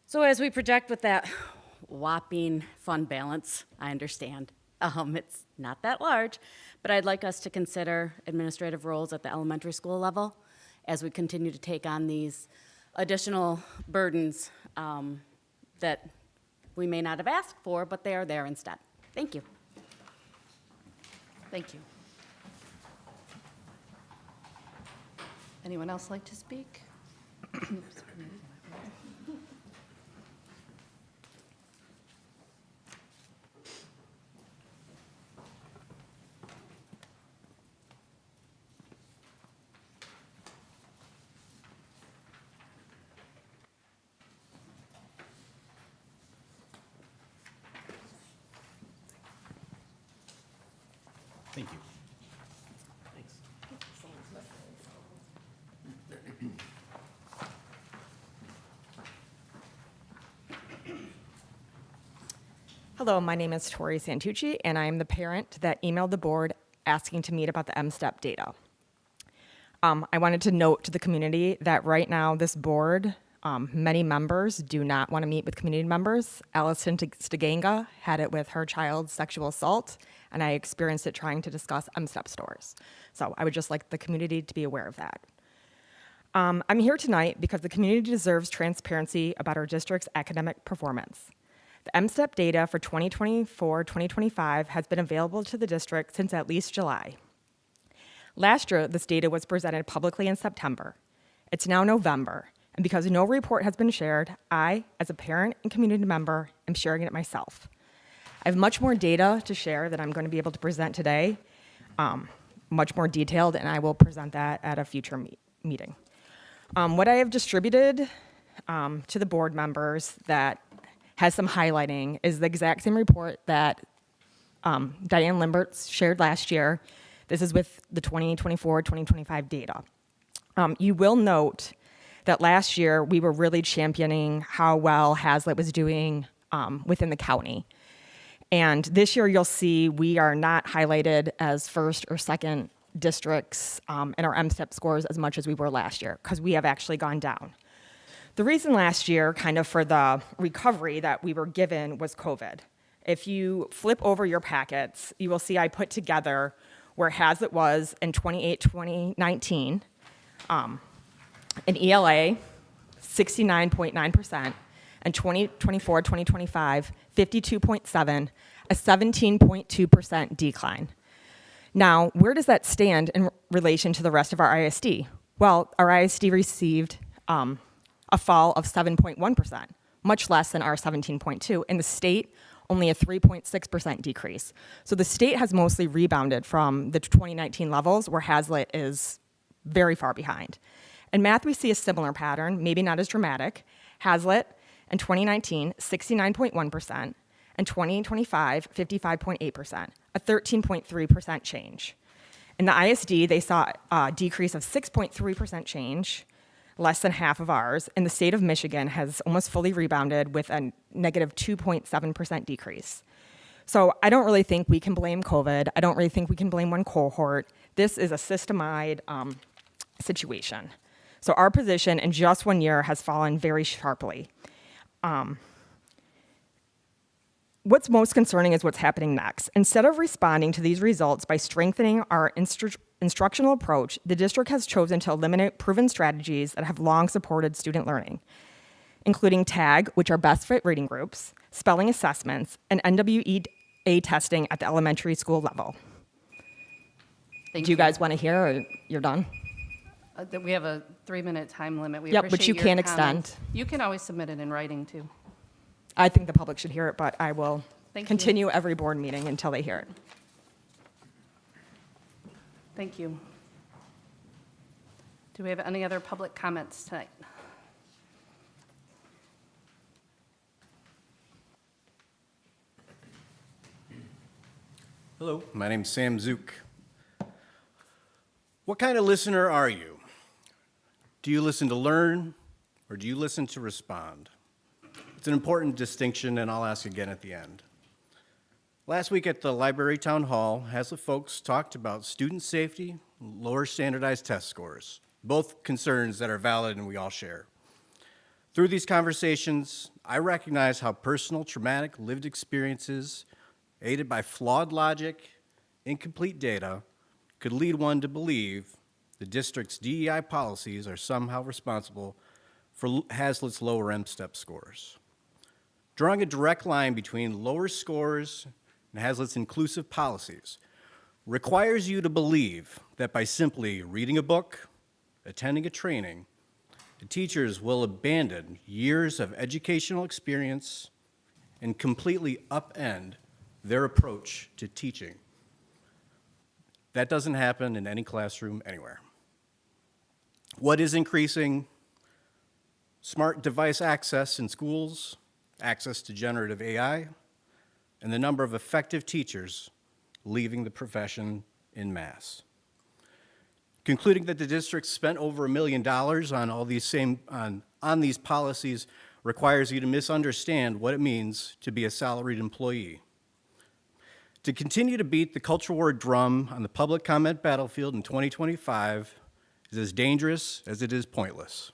[SPEAKER 13] So as we project with that whopping fund balance, I understand it's not that large, but I'd like us to consider administrative roles at the elementary school level as we continue to take on these additional burdens that we may not have asked for, but they are there instead. Thank you.
[SPEAKER 7] Thank you. Anyone else like to speak?
[SPEAKER 14] Thank you.
[SPEAKER 15] Hello, my name is Tori Santucci, and I am the parent that emailed the board asking to meet about the M-STEP data. I wanted to note to the community that right now this board, many members do not want to meet with community members. Allison Stiganga had it with her child's sexual assault, and I experienced it trying to discuss M-STEP scores. So I would just like the community to be aware of that. I'm here tonight because the community deserves transparency about our district's academic performance. The M-STEP data for 2024-2025 has been available to the district since at least July. Last year, this data was presented publicly in September. It's now November, and because no report has been shared, I, as a parent and community member, am sharing it myself. I have much more data to share that I'm going to be able to present today, much more detailed, and I will present that at a future meeting. What I have distributed to the board members that has some highlighting is the exact same report that Diane Limberts shared last year. This is with the 2024-2025 data. You will note that last year we were really championing how well Haslett was doing within the county. And this year you'll see we are not highlighted as first or second districts in our M-STEP scores as much as we were last year, because we have actually gone down. The reason last year, kind of for the recovery that we were given, was COVID. If you flip over your packets, you will see I put together where Haslett was in 2019, in ELA, 69.9%, and 2024-2025, 52.7%, a 17.2% decline. Now, where does that stand in relation to the rest of our ISD? Well, our ISD received a fall of 7.1%, much less than our 17.2%. In the state, only a 3.6% decrease. So the state has mostly rebounded from the 2019 levels, where Haslett is very far behind. In math, we see a similar pattern, maybe not as dramatic. Haslett in 2019, 69.1%, and 2025, 55.8%, a 13.3% change. In the ISD, they saw a decrease of 6.3% change, less than half of ours, and the state of Michigan has almost fully rebounded with a negative 2.7% decrease. So I don't really think we can blame COVID. I don't really think we can blame one cohort. This is a system-wide situation. So our position in just 1 year has fallen very sharply. What's most concerning is what's happening next. Instead of responding to these results by strengthening our instructional approach, the district has chosen to eliminate proven strategies that have long supported student learning, including TAG, which are best fit reading groups, spelling assessments, and NWEA testing at the elementary school level. Do you guys want to hear, or you're done?
[SPEAKER 7] We have a 3-minute time limit. We
[SPEAKER 15] Yep, but
[SPEAKER 7] appreciate
[SPEAKER 15] you
[SPEAKER 7] your
[SPEAKER 15] can
[SPEAKER 7] comments.
[SPEAKER 15] extend.
[SPEAKER 7] You can always submit it in writing, too.
[SPEAKER 15] I think the public should hear it, but I will
[SPEAKER 7] Thank you.
[SPEAKER 15] continue every board meeting until they hear it.
[SPEAKER 7] Thank you. Do we have any other public comments tonight?
[SPEAKER 14] Hello, my name's Sam Zook. What kind of listener are you? Do you listen to learn, or do you listen to respond? It's an important distinction, and I'll ask again at the end. Last week at the library town hall, Haslett folks talked about student safety, lower standardized test scores, both concerns that are valid and we all share. Through these conversations, I recognize how personal, traumatic, lived experiences, aided by flawed logic, incomplete data, could lead one to believe the district's DEI policies are somehow responsible for Haslett's lower M-STEP scores. Drawing a direct line between lower scores and Haslett's inclusive policies requires you to believe that by simply reading a book, attending a training, the teachers will abandon years of educational experience and completely upend their approach to teaching. That doesn't happen in any classroom anywhere. What is increasing? Smart device access in schools, access to generative AI, and the number of effective teachers leaving the profession en masse. Concluding that the district spent over $1 million on all these on these policies requires you to misunderstand what it means to be a salaried employee. To continue to beat the culture war drum on the public comment battlefield in 2025 is as dangerous as it is pointless.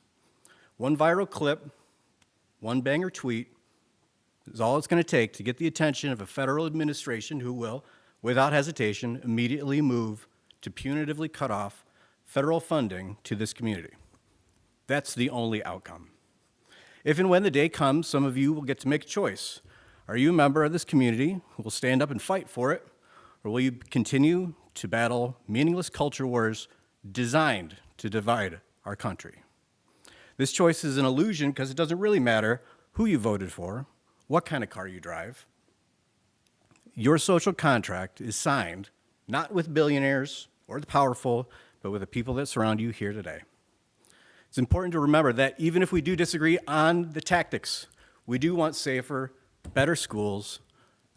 [SPEAKER 14] One viral clip, one banger tweet is all it's going to take to get the attention of a federal administration who will, without hesitation, immediately move to punitively cut off federal funding to this community. That's the only outcome. If and when the day comes, some of you will get to make a choice. Are you a member of this community who will stand up and fight for it, or will you continue to battle meaningless culture wars designed to divide our country? This choice is an illusion because it doesn't really matter who you voted for, what kind of car you drive. Your social contract is signed not with billionaires or the powerful, but with the people that surround you here today. It's important to remember that even if we do disagree on the tactics, we do want safer, better schools.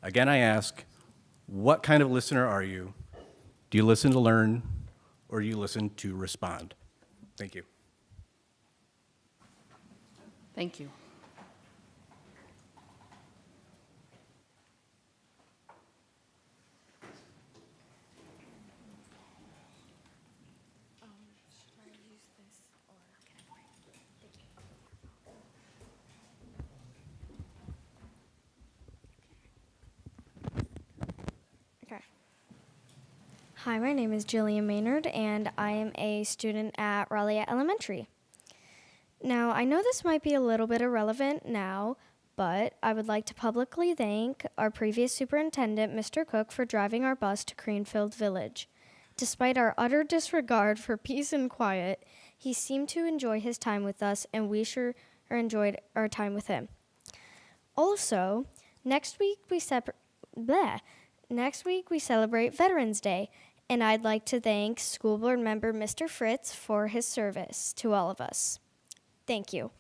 [SPEAKER 14] Again, I ask, what kind of listener are you? Do you listen to learn, or do you listen to respond? Thank you.
[SPEAKER 7] Thank you.
[SPEAKER 16] Hi, my name is Jillian Maynard, and I am a student at Raleigh Elementary. Now, I know this might be a little bit irrelevant now, but I would like to publicly thank our previous superintendent, Mr. Cook, for driving our bus to Creamfield Village. Despite our utter disregard for peace and quiet, he seemed to enjoy his time with us, and we sure enjoyed our time with him. Also, next week we celebrate Veterans Day, and I'd like to thank school board member Mr. Fritz for his service to all of us. Thank you.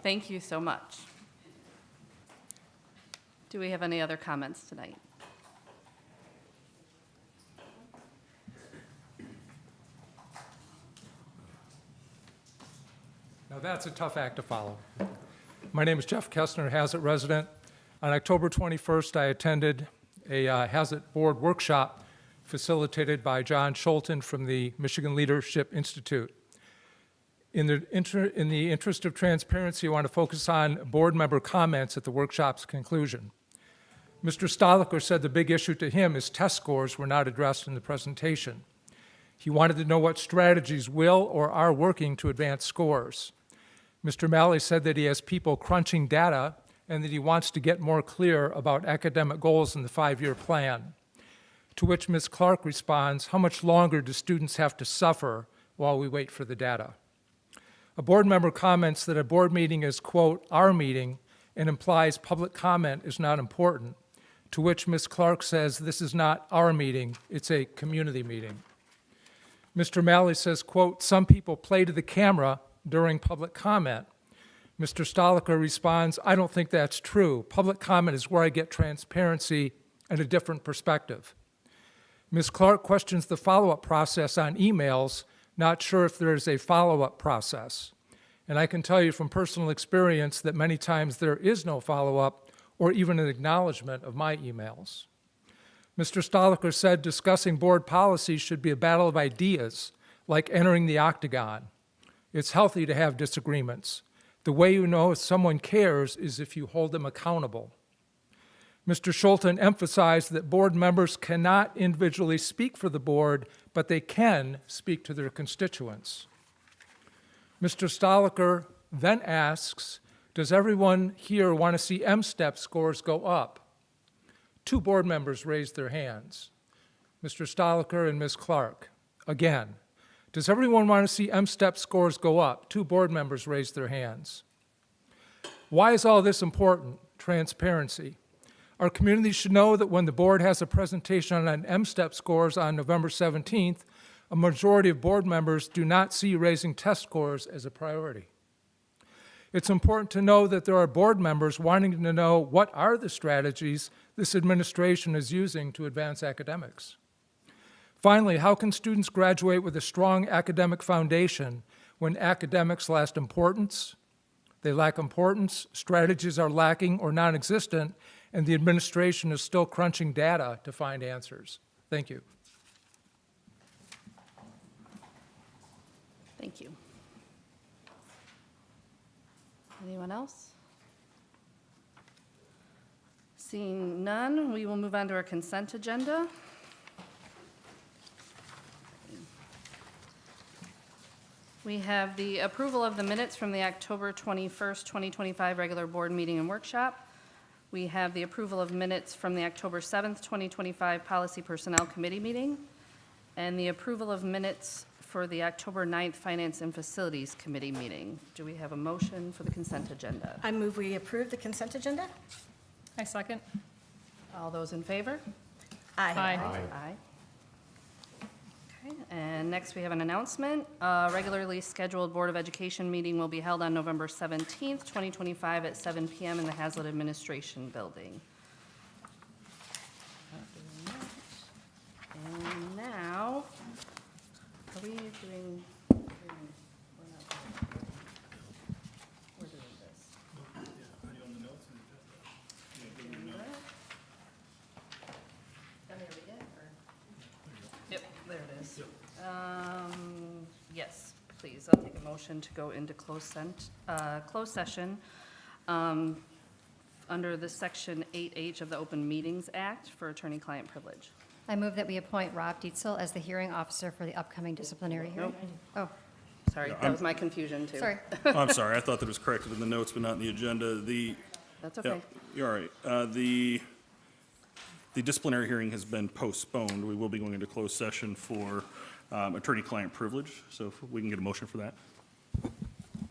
[SPEAKER 7] Thank you so much. Do we have any other comments tonight?
[SPEAKER 17] Now that's a tough act to follow. My name is Jeff Kestner, Haslett resident. On October 21st, I attended a Haslett board workshop facilitated by John Scholten from the Michigan Leadership Institute. In the interest of transparency, I want to focus on board member comments at the workshop's conclusion. Mr. Stoliker said the big issue to him is test scores were not addressed in the presentation. He wanted to know what strategies will or are working to advance scores. Mr. Malley said that he has people crunching data and that he wants to get more clear about academic goals in the 5-year plan. To which Ms. Clark responds, how much longer do students have to suffer while we wait for the data? A board member comments that a board meeting is, quote, our meeting, and implies public comment is not important, to which Ms. Clark says this is not our meeting, it's a community meeting. Mr. Malley says, quote, some people play to the camera during public comment. Mr. Stoliker responds, I don't think that's true. Public comment is where I get transparency and a different perspective. Ms. Clark questions the follow-up process on emails, not sure if there's a follow-up process. And I can tell you from personal experience that many times there is no follow-up or even an acknowledgement of my emails. Mr. Stoliker said discussing board policies should be a battle of ideas, like entering the octagon. It's healthy to have disagreements. The way you know if someone cares is if you hold them accountable. Mr. Scholten emphasized that board members cannot individually speak for the board, but they can speak to their constituents. Mr. Stoliker then asks, does everyone here want to see M-STEP scores go up? 2 board members raised their hands, Mr. Stoliker and Ms. Clark. Again, does everyone want to see M-STEP scores go up? 2 board members raised their hands. Why is all this important? Transparency. Our community should know that when the board has a presentation on M-STEP scores on November 17th, a majority of board members do not see raising test scores as a priority. It's important to know that there are board members wanting to know what are the strategies this administration is using to advance academics. Finally, how can students graduate with a strong academic foundation when academics lack importance, strategies are lacking or non-existent, and the administration is still crunching data to find answers? Thank you.
[SPEAKER 7] Thank you. Anyone else? Seeing none, we will move on to our consent agenda. We have the approval of the minutes from the October 21st, 2025 regular board meeting and workshop. We have the approval of minutes from the October 7th, 2025 Policy Personnel Committee meeting, and the approval of minutes for the October 9th Finance and Facilities Committee meeting. Do we have a motion for the consent agenda?
[SPEAKER 11] I move we approve the consent agenda.
[SPEAKER 6] I second.
[SPEAKER 7] All those in favor?
[SPEAKER 11] Aye.
[SPEAKER 7] Aye. Okay, and next we have an announcement. A regularly scheduled Board of Education meeting will be held on November 17th, 2025 at 7 p.m. in the Haslett Administration Building. And now, are we doing, we're doing this. Yep, there it is. Yes, please, I'll take a motion to go into closed session under the Section 8H of the Open Meetings Act for attorney-client privilege.
[SPEAKER 5] I move that we appoint Rob Dietzel as the hearing officer for the upcoming disciplinary hearing.
[SPEAKER 7] Nope.
[SPEAKER 5] Oh,
[SPEAKER 7] Sorry,
[SPEAKER 2] Yeah,
[SPEAKER 7] that
[SPEAKER 2] I'm-
[SPEAKER 7] was my confusion, too.
[SPEAKER 5] sorry.
[SPEAKER 2] Oh, I'm sorry, I thought that was corrected in the notes, but not in the agenda.
[SPEAKER 7] That's okay.
[SPEAKER 2] Yeah, you're all right. The disciplinary hearing has been postponed. We will be going into closed session for attorney-client privilege, so if we can get a motion for that.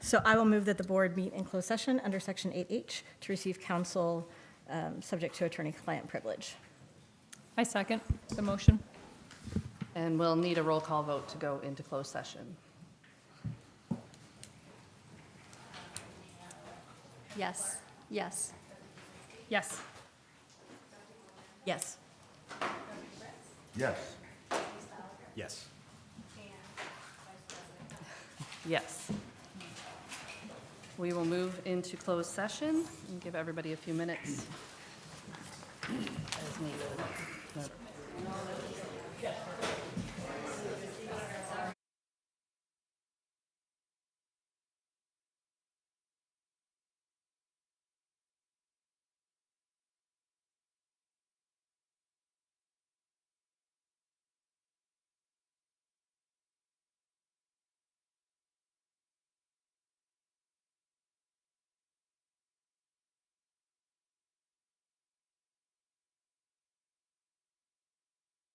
[SPEAKER 11] So I will move that the board meet in closed session under Section 8H to receive counsel subject to attorney-client privilege.
[SPEAKER 6] I second the motion.
[SPEAKER 7] And we'll need a roll call vote to go into closed session.
[SPEAKER 5] Yes, yes.
[SPEAKER 6] Yes.
[SPEAKER 11] Yes.
[SPEAKER 4] Yes.
[SPEAKER 14] Yes.
[SPEAKER 7] Yes. We will move into closed session and give everybody a few minutes as needed.